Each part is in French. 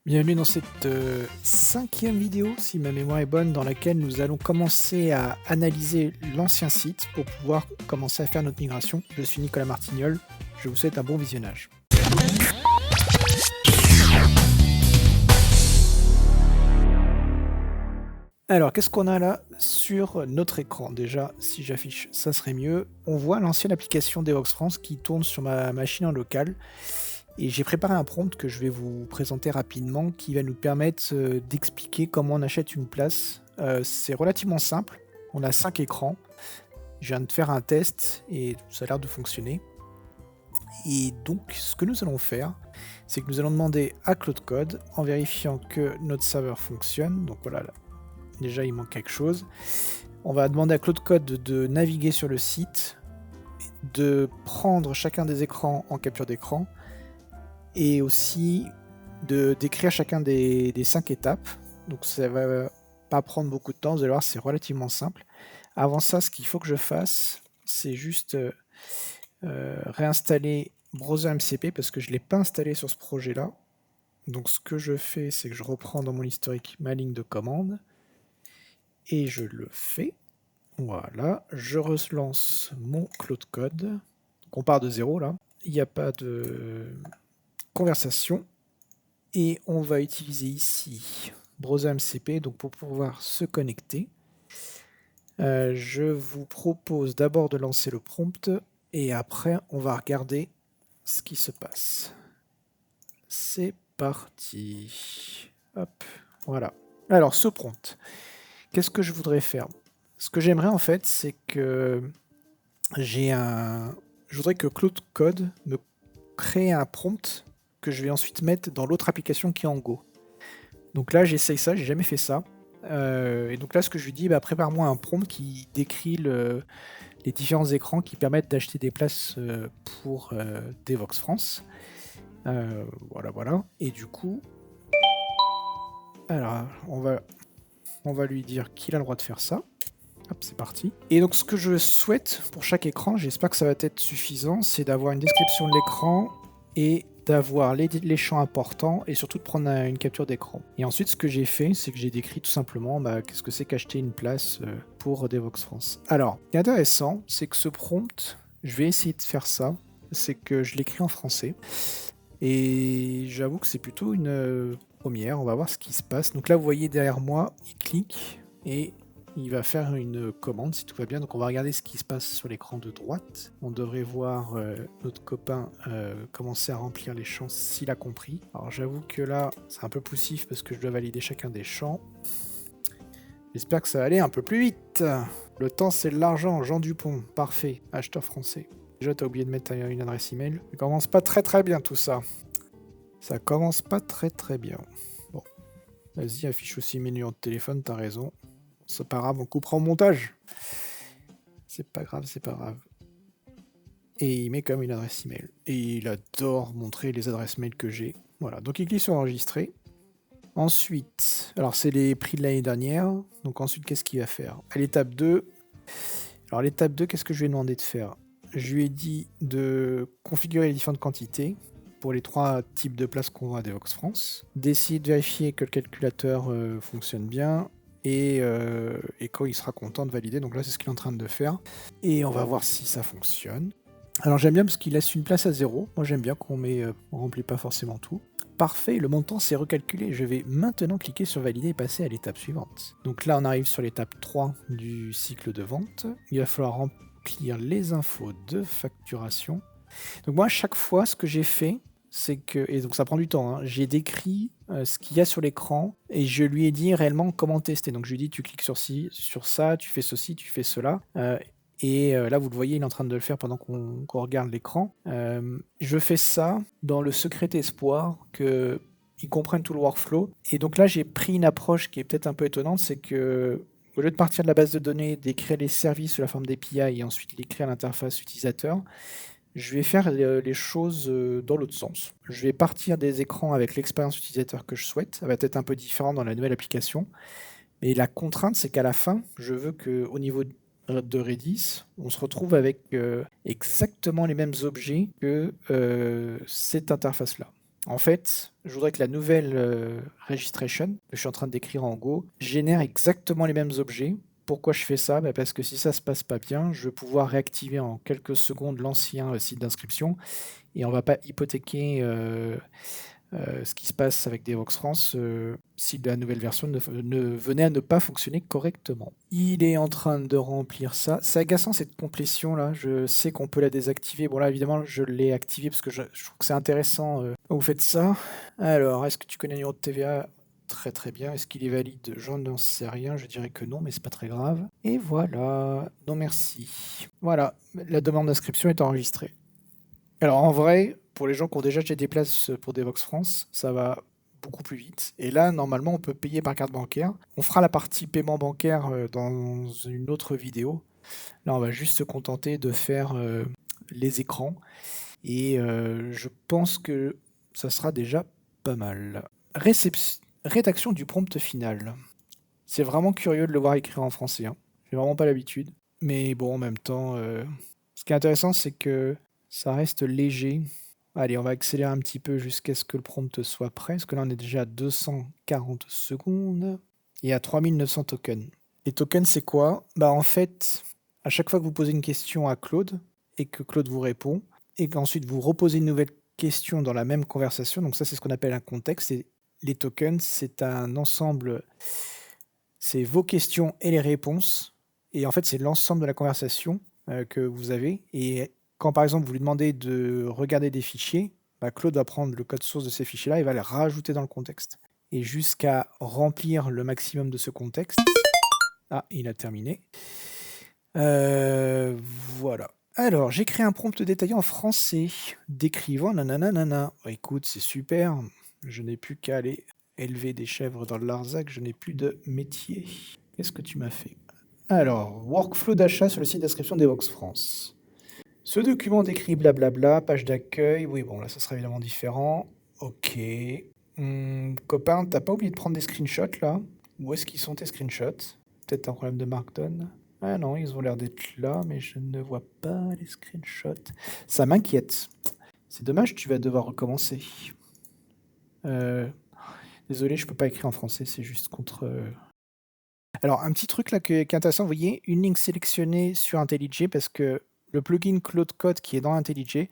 Bienvenue dans cette cinquième vidéo, si ma mémoire est bonne, dans laquelle nous allons commencer à analyser l'ancien site pour pouvoir commencer à faire notre migration. Je suis Nicolas Martignol, je vous souhaite un bon visionnage. Alors, qu'est-ce qu'on a là sur notre écran? Déjà, si j'affiche, ça serait mieux. On voit l'ancienne application Devoxx France qui tourne sur ma machine en local. Et j'ai préparé un prompt que je vais vous présenter rapidement qui va nous permettre d'expliquer comment on achète une place. C'est relativement simple. On a 5 écrans. Je viens de faire un test et ça a l'air de fonctionner. Et donc, ce que nous allons faire, c'est que nous allons demander à CloudCode, en vérifiant que notre serveur fonctionne. Donc voilà, là, déjà il manque quelque chose. On va demander à CloudCode de naviguer sur le site, de prendre chacun des écrans en capture d'écran, et aussi de décrire chacun des 5 étapes. Donc ça va pas prendre beaucoup de temps, vous allez voir, c'est relativement simple. Avant ça, ce qu'il faut que je fasse, c'est juste réinstaller Browser MCP parce que je ne l'ai pas installé sur ce projet-là. Donc ce que je fais, c'est que je reprends dans mon historique ma ligne de commande et je le fais. Voilà, je relance mon CloudCode. Donc on part de zéro là. Il n'y a pas de conversation. Et on va utiliser ici Browser MCP donc pour pouvoir se connecter. Je vous propose d'abord de lancer le prompt et après on va regarder ce qui se passe. C'est parti. Hop, voilà. Alors ce prompt, qu'est-ce que je voudrais faire? Ce que j'aimerais en fait, c'est que je voudrais que CloudCode me crée un prompt que je vais ensuite mettre dans l'autre application qui est en Go. Donc là, j'essaye ça, j'ai jamais fait ça. Et donc là, ce que je lui dis, prépare-moi un prompt qui décrit les différents écrans qui permettent d'acheter des places pour Devoxx France. Voilà. Et du coup, alors, on va lui dire qu'il a le droit de faire ça. Hop, c'est parti. Et donc, ce que je souhaite pour chaque écran, j'espère que ça va être suffisant, c'est d'avoir une description de l'écran et d'avoir les champs importants et surtout de prendre une capture d'écran. Et ensuite, ce que j'ai fait, c'est que j'ai décrit tout simplement qu'est-ce que c'est qu'acheter une place pour Devoxx France. Alors, ce qui est intéressant, c'est que ce prompt, je vais essayer de faire ça, c'est que je l'écris en français. Et j'avoue que c'est plutôt une première, on va voir ce qui se passe. Donc là, vous voyez derrière moi, il clique et il va faire une commande si tout va bien. Donc on va regarder ce qui se passe sur l'écran de droite. On devrait voir notre copain commencer à remplir les champs s'il a compris. Alors j'avoue que là, c'est un peu poussif parce que je dois valider chacun des champs. J'espère que ça va aller un peu plus vite. Le temps, c'est de l'argent. Jean Dupont, parfait. Acheteur français. Déjà, t'as oublié de mettre une adresse email. Ça commence pas très bien tout ça. Ça commence pas très bien. Bon, vas-y, affiche aussi mes numéros de téléphone, t'as raison. C'est pas grave, on coupera au montage. C'est pas grave. Et il met comme une adresse email. Et il adore montrer les adresses mail que j'ai. Voilà, donc il clique sur enregistrer. Ensuite, alors c'est les prix de l'année dernière. Donc ensuite, qu'est-ce qu'il va faire? À l'étape 2. Alors l'étape 2, qu'est-ce que je lui ai demandé de faire? Je lui ai dit de configurer les différentes quantités pour les 3 types de places qu'on voit à Devoxx France, d'essayer de vérifier que le calculateur fonctionne bien, et quand il sera content de valider. Donc là, c'est ce qu'il est en train de faire. Et on va voir si ça fonctionne. Alors j'aime bien parce qu'il laisse une place à 0. Moi j'aime bien qu'on remplit pas forcément tout. Parfait, le montant s'est recalculé. Je vais maintenant cliquer sur valider et passer à l'étape suivante. Donc là, on arrive sur l'étape 3 du cycle de vente. Il va falloir remplir les infos de facturation. Donc moi, à chaque fois, ce que j'ai fait, c'est que, et donc ça prend du temps, hein, j'ai décrit ce qu'il y a sur l'écran et je lui ai dit réellement comment tester. Donc je lui ai dit, tu cliques sur ça, tu fais ceci, tu fais cela. Et là, vous le voyez, il est en train de le faire pendant qu'on regarde l'écran. Je fais ça dans le secret espoir qu'ils comprennent tout le workflow. Et donc là, j'ai pris une approche qui est peut-être un peu étonnante, c'est que au lieu de partir de la base de données, d'écrire les services sous la forme d'API et ensuite l'écrire à l'interface utilisateur, je vais faire les choses dans l'autre sens. Je vais partir des écrans avec l'expérience utilisateur que je souhaite. Ça va être un peu différent dans la nouvelle application. Mais la contrainte, c'est qu'à la fin, je veux qu'au niveau de Redis, on se retrouve avec exactement les mêmes objets que cette interface-là. En fait, je voudrais que la nouvelle registration que je suis en train d'écrire en Go génère exactement les mêmes objets. Pourquoi je fais ça? Bah, parce que si ça se passe pas bien, je vais pouvoir réactiver en quelques secondes l'ancien site d'inscription et on va pas hypothéquer ce qui se passe avec Devox France si la nouvelle version venait à ne pas fonctionner correctement. Il est en train de remplir ça. C'est agaçant cette complétion là. Je sais qu'on peut la désactiver. Bon là évidemment je l'ai activée parce que je trouve que c'est intéressant quand vous faites ça. Alors est-ce que tu connais le numéro de TVA? Très très bien. Est-ce qu'il est valide? J'en sais rien. Je dirais que non, mais c'est pas très grave. Et voilà. Non merci. Voilà. La demande d'inscription est enregistrée. Alors en vrai, pour les gens qui ont déjà acheté des places pour Devox France, ça va beaucoup plus vite. Et là, normalement, on peut payer par carte bancaire. On fera la partie paiement bancaire dans une autre vidéo. Là, on va juste se contenter de faire les écrans. Et je pense que ça sera déjà pas mal. Rédaction du prompt final. C'est vraiment curieux de le voir écrire en français, hein. J'ai vraiment pas l'habitude. Mais bon, en même temps, ce qui est intéressant, c'est que ça reste léger. Allez, on va accélérer un petit peu jusqu'à ce que le prompt soit prêt. Parce que là, on est déjà à 240 secondes et à 3900 tokens. Les tokens, c'est quoi? Bah, en fait, à chaque fois que vous posez une question à Claude et que Claude vous répond, et qu'ensuite vous reposez une nouvelle question dans la même conversation, donc ça, c'est ce qu'on appelle un contexte. Et les tokens, c'est un ensemble, c'est vos questions et les réponses. Et en fait, c'est l'ensemble de la conversation que vous avez. Et quand, par exemple, vous lui demandez de regarder des fichiers, bah, Claude va prendre le code source de ces fichiers-là et va les rajouter dans le contexte. Et jusqu'à remplir le maximum de ce contexte. Ah, il a terminé. Voilà. Alors, j'ai créé un prompt détaillé en français, décrivant nanana. Oh, écoute, c'est super. Je n'ai plus qu'à aller élever des chèvres dans le Larzac. Je n'ai plus de métier. Qu'est-ce que tu m'as fait? Alors, workflow d'achat sur le site d'inscription d'Evox France. Ce document décrit blablabla, page d'accueil. Oui, bon, là, ça sera évidemment différent. Ok. Copain, t'as pas oublié de prendre des screenshots, là? Où est-ce qu'ils sont tes screenshots? Peut-être un problème de Markdown. Ah non, ils ont l'air d'être là, mais je ne vois pas les screenshots. Ça m'inquiète. C'est dommage, tu vas devoir recommencer. Désolé, je peux pas écrire en français, c'est juste contre... Alors, un petit truc là qui est intéressant, vous voyez, une ligne sélectionnée sur IntelliJ, parce que le plugin Claude Code qui est dans IntelliJ,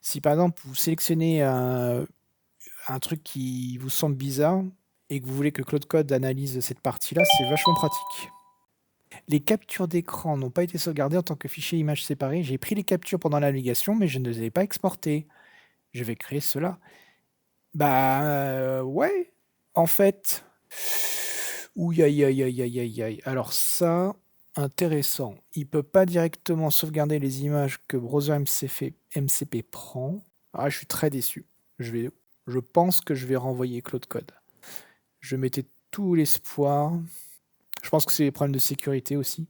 si par exemple vous sélectionnez un truc qui vous semble bizarre et que vous voulez que Claude Code analyse cette partie-là, c'est vachement pratique. Les captures d'écran n'ont pas été sauvegardées en tant que fichier image séparé. J'ai pris les captures pendant la navigation, mais je ne les ai pas exportées. Je vais créer cela. Bah ouais, en fait. Ouh, aïe, aïe, aïe, aïe, aïe, aïe. Alors ça, intéressant. Il peut pas directement sauvegarder les images que Browser MCP prend. Ah, je suis très déçu. Je pense que je vais renvoyer Claude Code. Je mettais tout l'espoir. Je pense que c'est des problèmes de sécurité aussi.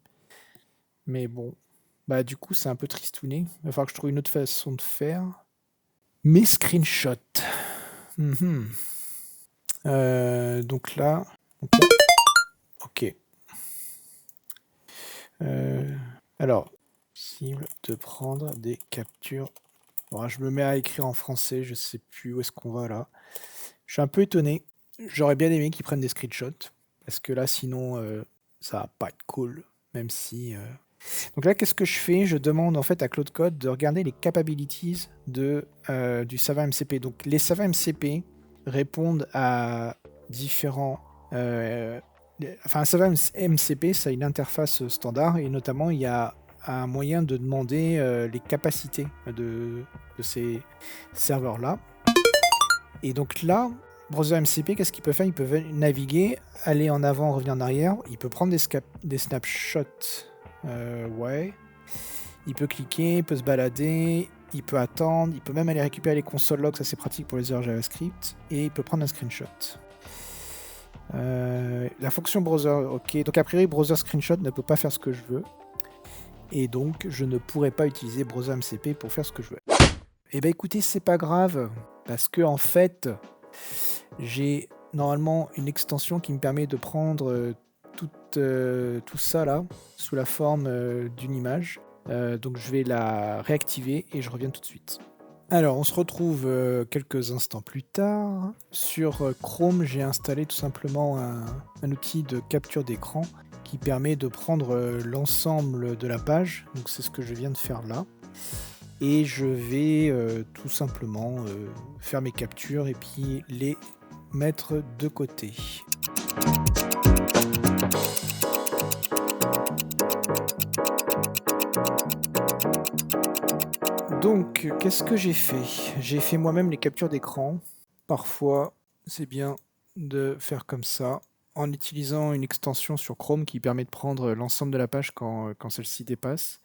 Mais bon, bah du coup, c'est un peu tristouné. Il va falloir que je trouve une autre façon de faire. Mes screenshots. Mhm. Donc là, ok. Alors, cible de prendre des captures. Bon, je me mets à écrire en français, je sais plus où est-ce qu'on va là. Je suis un peu étonné. J'aurais bien aimé qu'ils prennent des screenshots. Parce que là, sinon, ça va pas être cool. Même si... Donc là, qu'est-ce que je fais? Je demande en fait à Claude Code de regarder les capabilities du serveur MCP. Donc les serveurs MCP répondent à différents... enfin, un serveur MCP, ça a une interface standard et notamment, il y a un moyen de demander les capacités de ces serveurs-là. Et donc là, Browser MCP, qu'est-ce qu'il peut faire? Il peut naviguer, aller en avant, revenir en arrière. Il peut prendre des snapshots. Ouais. Il peut cliquer, il peut se balader, il peut attendre, il peut même aller récupérer les console logs, ça c'est pratique pour les erreurs JavaScript. Et il peut prendre un screenshot. La fonction browser, ok. Donc a priori, browser screenshot ne peut pas faire ce que je veux. Et donc, je ne pourrais pas utiliser browser MCP pour faire ce que je veux. Eh ben écoutez, c'est pas grave. Parce que en fait, j'ai normalement une extension qui me permet de prendre tout ça là sous la forme d'une image. Donc je vais la réactiver et je reviens tout de suite. Alors, on se retrouve quelques instants plus tard. Sur Chrome, j'ai installé tout simplement un outil de capture d'écran qui permet de prendre l'ensemble de la page. Donc, c'est ce que je viens de faire là. Et je vais tout simplement faire mes captures et puis les mettre de côté. Donc, qu'est-ce que j'ai fait? J'ai fait moi-même les captures d'écran. Parfois, c'est bien de faire comme ça, en utilisant une extension sur Chrome qui permet de prendre l'ensemble de la page quand celle-ci dépasse.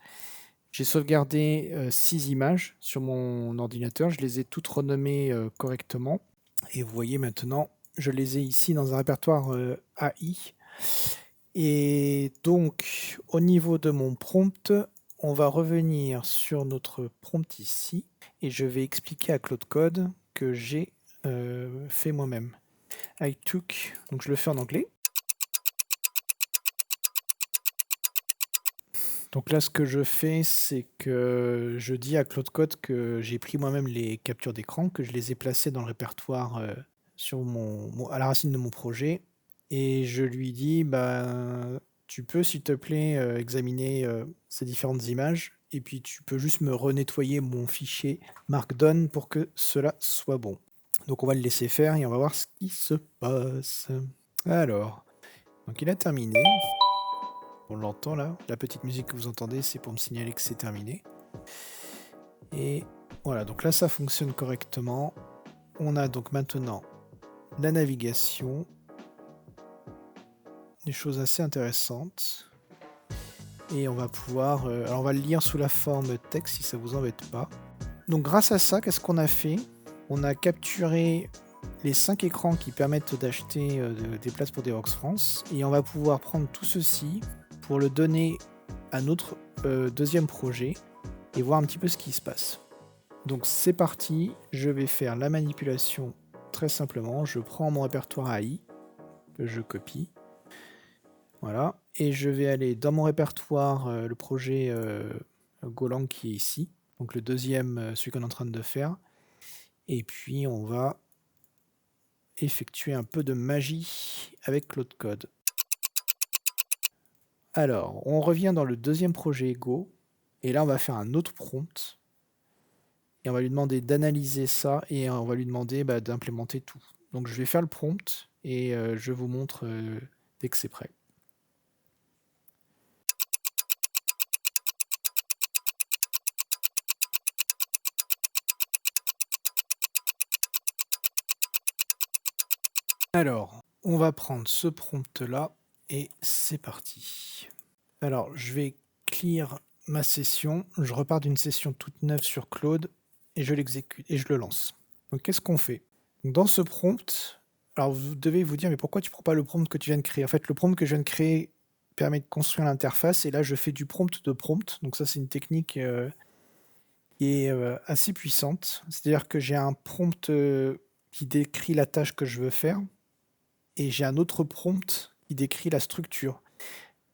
J'ai sauvegardé 6 images sur mon ordinateur, je les ai toutes renommées correctement. Et vous voyez maintenant, je les ai ici dans un répertoire AI. Et donc, au niveau de mon prompt, on va revenir sur notre prompt ici et je vais expliquer à Claude Code que j'ai fait moi-même. I took, donc je le fais en anglais. Donc là, ce que je fais, c'est que je dis à Claude Code que j'ai pris moi-même les captures d'écran, que je les ai placées dans le répertoire sur à la racine de mon projet. Et je lui dis, bah, tu peux, s'il te plaît, examiner ces différentes images. Et puis, tu peux juste me renettoyer mon fichier Markdown pour que cela soit bon. Donc, on va le laisser faire et on va voir ce qui se passe. Alors, donc il a terminé. On l'entend là. La petite musique que vous entendez, c'est pour me signaler que c'est terminé. Et voilà, donc là, ça fonctionne correctement. On a donc maintenant la navigation. Des choses assez intéressantes. Et on va pouvoir... alors on va le lire sous la forme texte si ça vous embête pas. Donc grâce à ça, qu'est-ce qu'on a fait? On a capturé les 5 écrans qui permettent d'acheter des places pour Devox France. Et on va pouvoir prendre tout ceci pour le donner à notre deuxième projet et voir un petit peu ce qui se passe. Donc c'est parti, je vais faire la manipulation très simplement. Je prends mon répertoire AI, que je copie. Voilà, et je vais aller dans mon répertoire, le projet Golang qui est ici, donc le deuxième, celui qu'on est en train de faire. Et puis on va effectuer un peu de magie avec Claude Code. Alors, on revient dans le deuxième projet Go, et là on va faire un autre prompt, et on va lui demander d'analyser ça, et on va lui demander d'implémenter tout. Donc je vais faire le prompt, et je vous montre dès que c'est prêt. Alors, on va prendre ce prompt-là et c'est parti. Alors, je vais clear ma session. Je repars d'une session toute neuve sur Claude et je l'exécute et je le lance. Donc, qu'est-ce qu'on fait? Dans ce prompt, alors vous devez vous dire, mais pourquoi tu ne prends pas le prompt que tu viens de créer? En fait, le prompt que je viens de créer permet de construire l'interface et là, je fais du prompt de prompt. Donc ça, c'est une technique qui est assez puissante. C'est-à-dire que j'ai un prompt qui décrit la tâche que je veux faire et j'ai un autre prompt qui décrit la structure.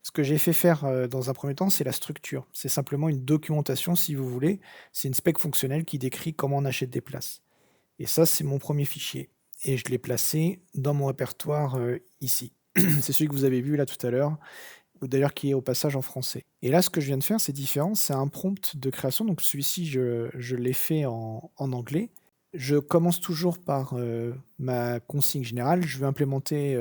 Ce que j'ai fait faire dans un premier temps, c'est la structure. C'est simplement une documentation, si vous voulez. C'est une spec fonctionnelle qui décrit comment on achète des places. Et ça, c'est mon premier fichier. Et je l'ai placé dans mon répertoire ici. C'est celui que vous avez vu là tout à l'heure, ou d'ailleurs qui est au passage en français. Et là, ce que je viens de faire, c'est différent. C'est un prompt de création. Donc celui-ci, je l'ai fait en anglais. Je commence toujours par ma consigne générale. Je vais implémenter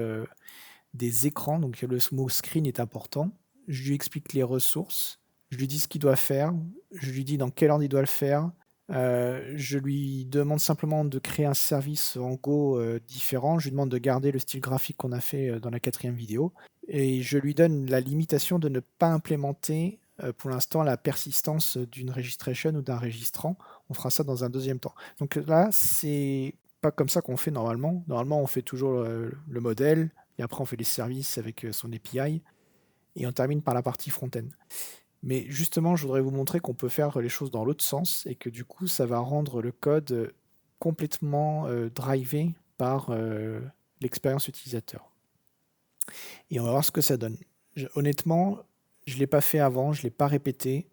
des écrans, donc le mot screen est important. Je lui explique les ressources, je lui dis ce qu'il doit faire, je lui dis dans quel ordre il doit le faire. Je lui demande simplement de créer un service en Go différent. Je lui demande de garder le style graphique qu'on a fait dans la 4e vidéo. Et je lui donne la limitation de ne pas implémenter pour l'instant la persistance d'une registration ou d'un registrant. On fera ça dans un deuxième temps. Donc là, c'est pas comme ça qu'on fait normalement. Normalement, on fait toujours le modèle, et après on fait les services avec son API, et on termine par la partie front-end. Mais justement, je voudrais vous montrer qu'on peut faire les choses dans l'autre sens, et que du coup, ça va rendre le code complètement drivé par l'expérience utilisateur. Et on va voir ce que ça donne. Honnêtement, je ne l'ai pas fait avant, je ne l'ai pas répété.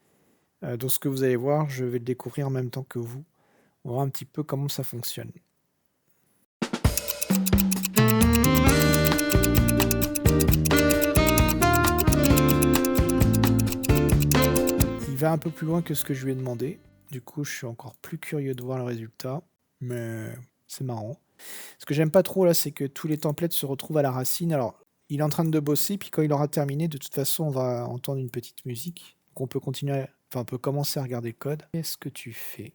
Donc ce que vous allez voir, je vais le découvrir en même temps que vous. On va voir un petit peu comment ça fonctionne. Il va un peu plus loin que ce que je lui ai demandé. Du coup, je suis encore plus curieux de voir le résultat. Mais c'est marrant. Ce que j'aime pas trop là, c'est que tous les templates se retrouvent à la racine. Alors, il est en train de bosser, puis quand il aura terminé, de toute façon, on va entendre une petite musique. Donc on peut continuer, enfin, on peut commencer à regarder le code. Qu'est-ce que tu fais?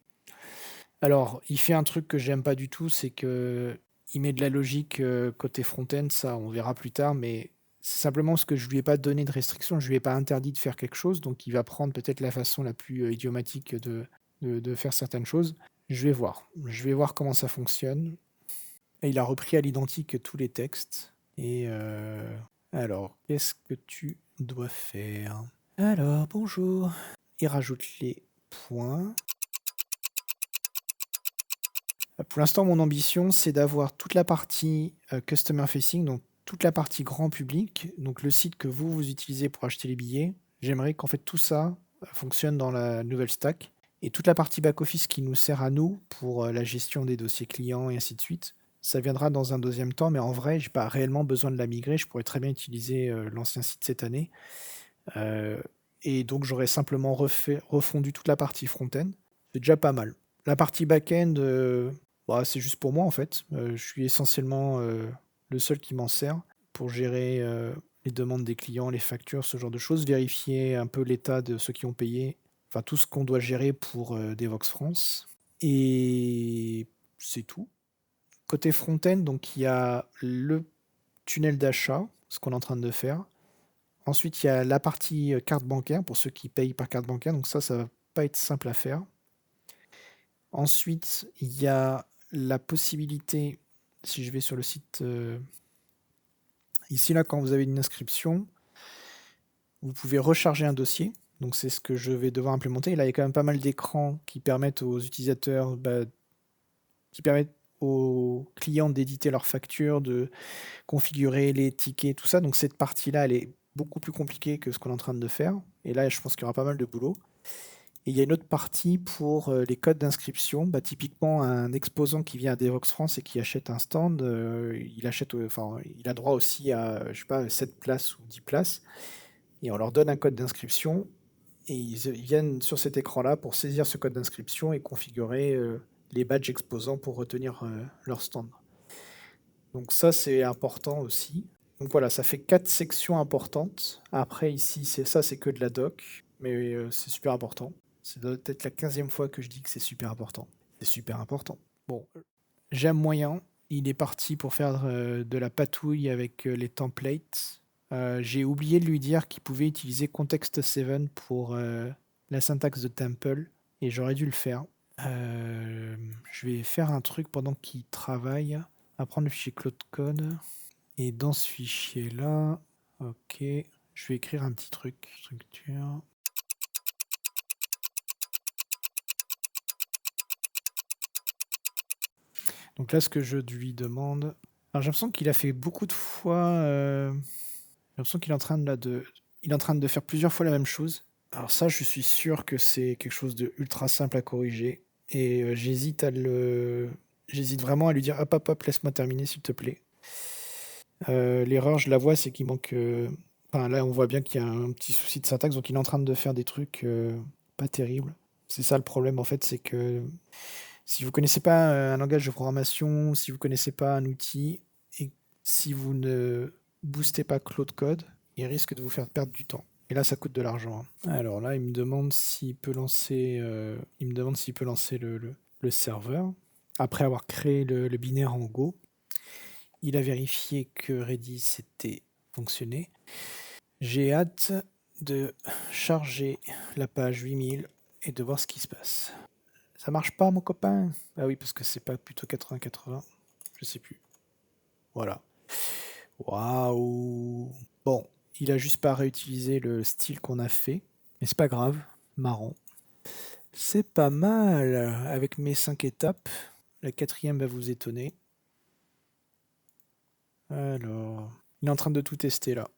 Alors, il fait un truc que j'aime pas du tout, c'est que il met de la logique côté front-end, ça on verra plus tard, mais c'est simplement parce que je lui ai pas donné de restriction, je lui ai pas interdit de faire quelque chose, donc il va prendre peut-être la façon la plus idiomatique de faire certaines choses. Je vais voir comment ça fonctionne. Et il a repris à l'identique tous les textes. Et alors, qu'est-ce que tu dois faire? Alors, bonjour. Il rajoute les points. Pour l'instant, mon ambition, c'est d'avoir toute la partie customer facing, donc toute la partie grand public, donc le site que vous utilisez pour acheter les billets. J'aimerais qu'en fait tout ça fonctionne dans la nouvelle stack. Et toute la partie back-office qui nous sert à nous pour la gestion des dossiers clients et ainsi de suite, ça viendra dans un deuxième temps, mais en vrai, je n'ai pas réellement besoin de la migrer. Je pourrais très bien utiliser l'ancien site cette année. Et donc, j'aurais simplement refondu toute la partie front-end. C'est déjà pas mal. La partie back-end, bah, c'est juste pour moi en fait. Je suis essentiellement le seul qui m'en sert pour gérer les demandes des clients, les factures, ce genre de choses, vérifier un peu l'état de ceux qui ont payé, enfin tout ce qu'on doit gérer pour Devox France. Et c'est tout. Côté front-end, donc il y a le tunnel d'achat, ce qu'on est en train de faire. Ensuite, il y a la partie carte bancaire pour ceux qui payent par carte bancaire. Donc ça va pas être simple à faire. Ensuite, il y a la possibilité, si je vais sur le site, ici là, quand vous avez une inscription, vous pouvez recharger un dossier. Donc c'est ce que je vais devoir implémenter. Et là, il y a quand même pas mal d'écrans qui permettent aux utilisateurs, qui permettent aux clients d'éditer leurs factures, de configurer les tickets, tout ça. Donc cette partie-là, elle est beaucoup plus compliquée que ce qu'on est en train de faire. Et là, je pense qu'il y aura pas mal de boulot. Et il y a une autre partie pour les codes d'inscription. Bah, typiquement, un exposant qui vient à Devox France et qui achète un stand, il achète, enfin, il a droit aussi à, je sais pas, 7 places ou 10 places. Et on leur donne un code d'inscription. Et ils viennent sur cet écran-là pour saisir ce code d'inscription et configurer les badges exposants pour retenir leur stand. Donc ça, c'est important aussi. Donc voilà, ça fait 4 sections importantes. Après, ici, c'est que de la doc, mais c'est super important. C'est peut-être la 15e fois que je dis que c'est super important. C'est super important. Bon, j'aime moyen. Il est parti pour faire de la patouille avec les templates. J'ai oublié de lui dire qu'il pouvait utiliser Context7 pour la syntaxe de Temple, et j'aurais dû le faire. Je vais faire un truc pendant qu'il travaille. On va prendre le fichier Cloud Code. Et dans ce fichier-là, ok, je vais écrire un petit truc. Structure. Donc là, ce que je lui demande... Alors j'ai l'impression qu'il a fait beaucoup de fois... J'ai l'impression qu'il est en train il est en train de faire plusieurs fois la même chose. Alors ça, je suis sûr que c'est quelque chose de ultra simple à corriger. Et j'hésite vraiment à lui dire hop hop hop, laisse-moi terminer s'il te plaît. L'erreur, je la vois, c'est qu'il manque. Enfin, là, on voit bien qu'il y a un petit souci de syntaxe, donc il est en train de faire des trucs pas terribles. C'est ça le problème, en fait, c'est que si vous connaissez pas un langage de programmation, si vous connaissez pas un outil, et si vous ne boostez pas Claude Code, il risque de vous faire perdre du temps. Et là, ça coûte de l'argent. Alors là, il me demande s'il peut lancer, le serveur après avoir créé le binaire en Go. Il a vérifié que Redis c'était fonctionné. J'ai hâte de charger la page 8000 et de voir ce qui se passe. Ça marche pas, mon copain? Ah oui, parce que c'est pas plutôt 80-80. Je sais plus. Voilà. Waouh. Bon, il a juste pas réutilisé le style qu'on a fait. Mais c'est pas grave. Marrant. C'est pas mal. Avec mes 5 étapes. La 4e va vous étonner. Alors, il est en train de tout tester là.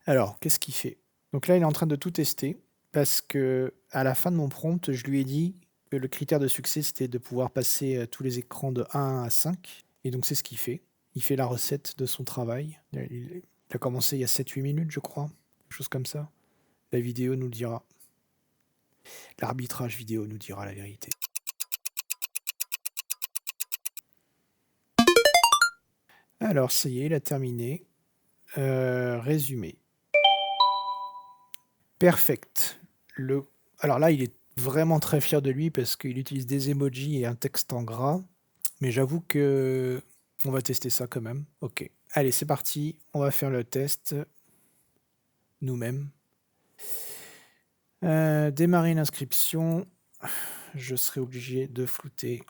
Alors, qu'est-ce qu'il fait? Donc là, il est en train de tout tester parce que à la fin de mon prompt, je lui ai dit Le critère de succès, c'était de pouvoir passer tous les écrans de 1 à 5. Et donc, c'est ce qu'il fait. Il fait la recette de son travail. Il a commencé il y a 7-8 minutes, je crois. Quelque chose comme ça. La vidéo nous le dira. L'arbitrage vidéo nous dira la vérité. Alors, ça y est, il a terminé. Résumé. Perfect. Alors là, il est vraiment très fier de lui parce qu'il utilise des emojis et un texte en gras. Mais j'avoue que on va tester ça quand même. Ok. Allez, c'est parti. On va faire le test nous-mêmes. Démarrer l'inscription. Je serai obligé de flouter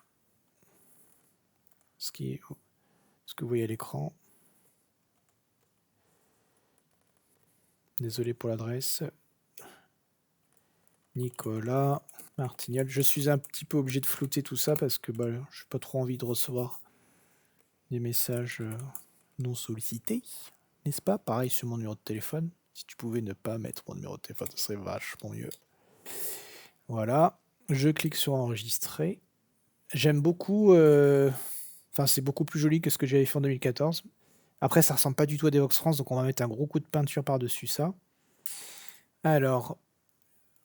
ce que vous voyez à l'écran. Désolé pour l'adresse. Nicolas Martignol. Je suis un petit peu obligé de flouter tout ça parce que je n'ai pas trop envie de recevoir des messages non sollicités. N'est-ce pas? Pareil sur mon numéro de téléphone. Si tu pouvais ne pas mettre mon numéro de téléphone, ce serait vachement mieux. Voilà. Je clique sur enregistrer. J'aime beaucoup. Enfin, c'est beaucoup plus joli que ce que j'avais fait en 2014. Après, ça ressemble pas du tout à Devox France, donc on va mettre un gros coup de peinture par-dessus ça. Alors,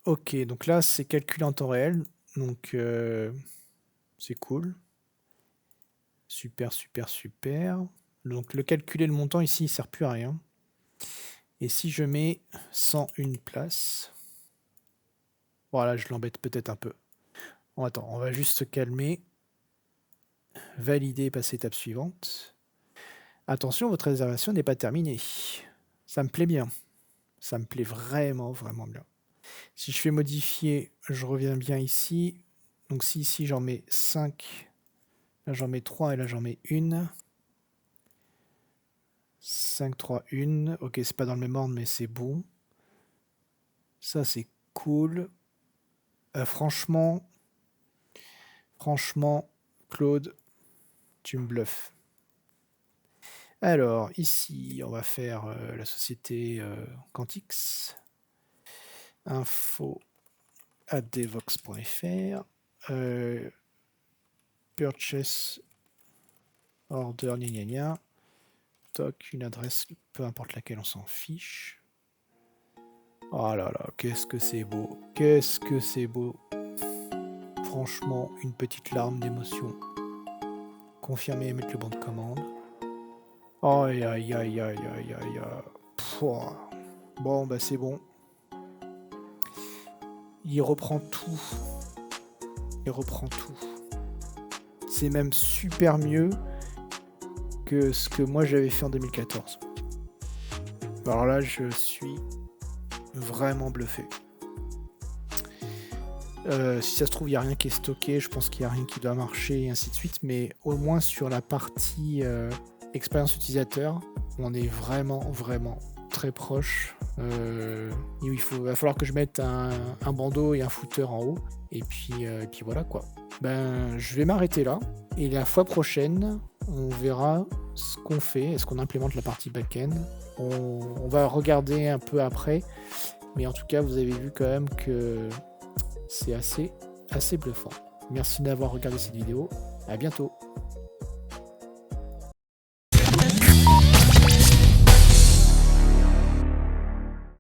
ok, donc là, c'est calculé en temps réel. Donc, c'est cool. Super, super, super. Donc, le calculer le montant ici, il sert plus à rien. Et si je mets 101 places... Voilà, je l'embête peut-être un peu. Bon, attends, on va juste se calmer. Valider et passer à l'étape suivante. Attention, votre réservation n'est pas terminée. Ça me plaît bien. Ça me plaît vraiment, vraiment bien. Si je fais modifier, je reviens bien ici. Donc si ici j'en mets 5, là j'en mets 3 et là j'en mets 1. 5, 3, 1. Ok, c'est pas dans le même ordre, mais c'est bon. Ça, c'est cool. Franchement, Claude, tu me bluffes. Alors, ici, on va faire la société Quantix. Info à devox.fr. Purchase order, gna gna gna. Toc, une adresse, peu importe laquelle, on s'en fiche. Oh là là, qu'est-ce que c'est beau. Qu'est-ce que c'est beau. Franchement, une petite larme d'émotion. Confirmer et mettre le bon de commande. Aïe aïe aïe aïe aïe aïe aïe. Bon, bah c'est bon. Il reprend tout. Il reprend tout. C'est même super mieux que ce que moi j'avais fait en 2014. Alors là, je suis vraiment bluffé. Si ça se trouve, il n'y a rien qui est stocké, je pense qu'il n'y a rien qui doit marcher, et ainsi de suite, mais au moins sur la partie expérience utilisateur, on est vraiment, vraiment très proche. Il va falloir que je mette un bandeau et un footer en haut, et puis voilà quoi. Je vais m'arrêter là, et la fois prochaine, on verra ce qu'on fait, est-ce qu'on implémente la partie back-end. On va regarder un peu après, mais en tout cas, vous avez vu quand même que c'est assez bluffant. Merci d'avoir regardé cette vidéo. À bientôt.